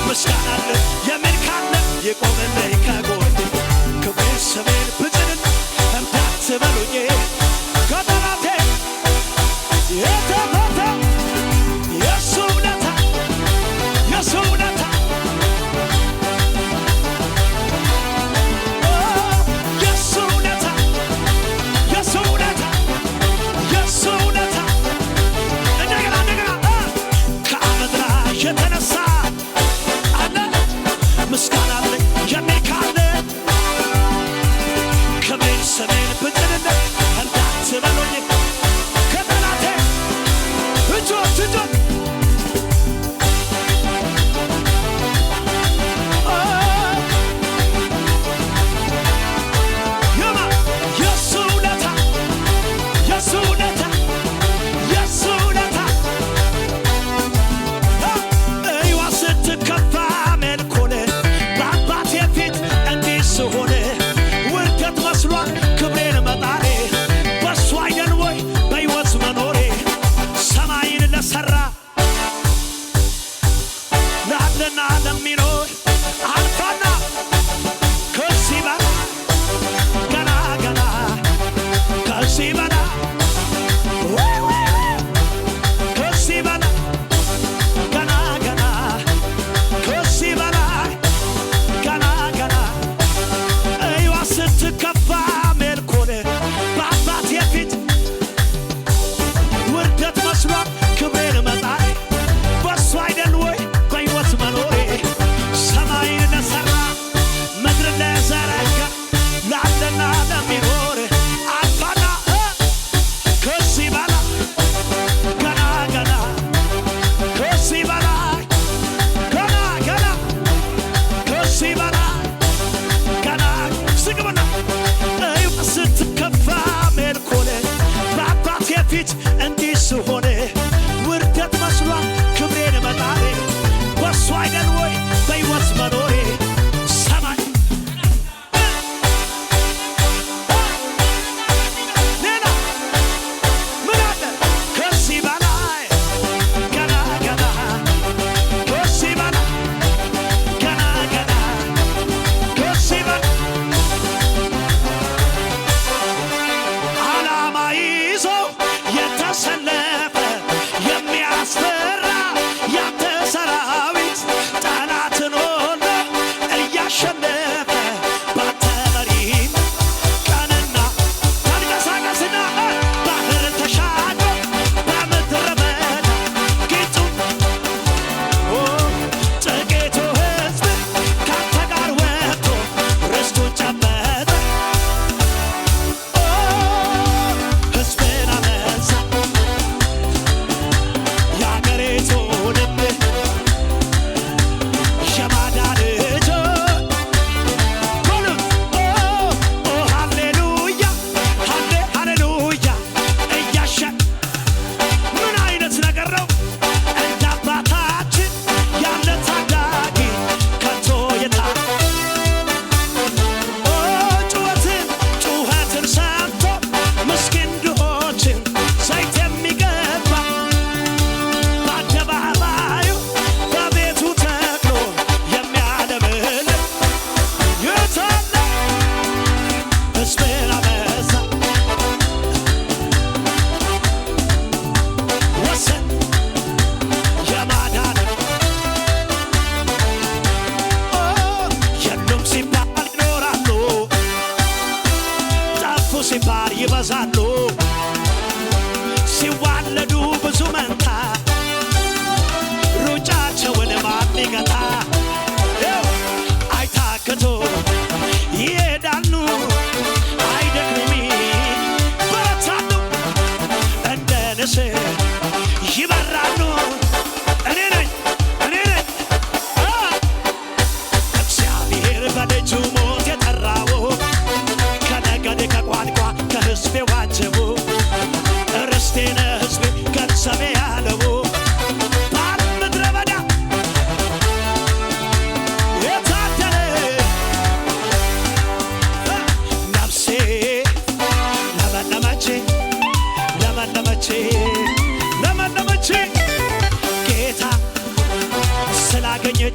ምስጋና አለ የሚል ካለ ይቆምልኝ ከጎኔ ክብሬን ስሜን ብጭንን እንዳትበሉኝ ከጠላቴ የተፈታ የሱ ውለታ የሱ ውለታ የሱ ውለታ የሱ ውለታ የሱ ውለታ እንደገና እንደገና ከአመድራ የተነሳ አለ ምስጋና አለ የሚል ካለ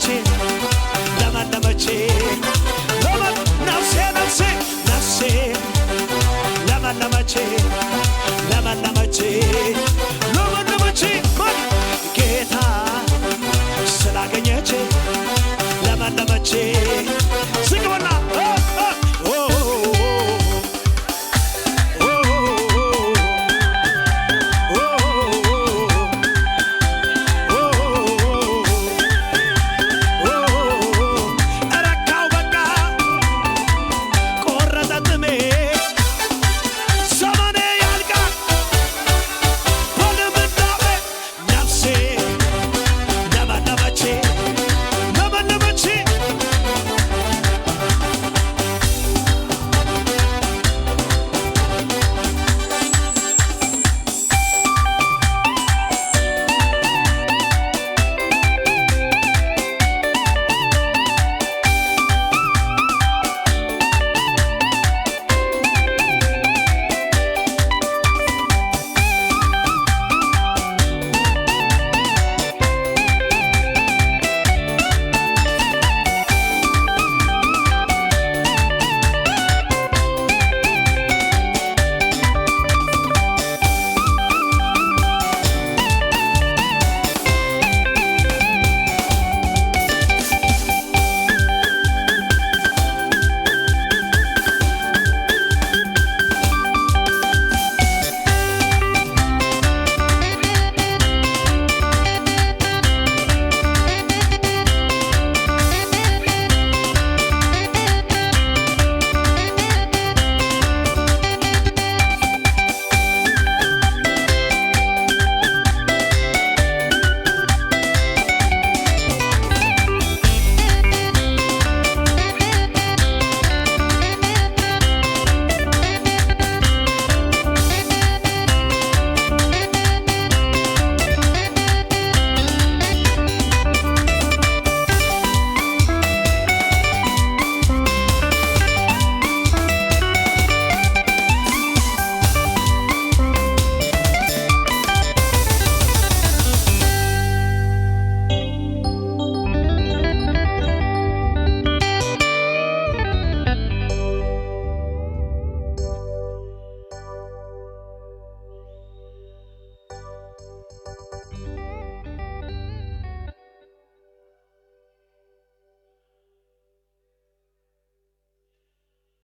መቼ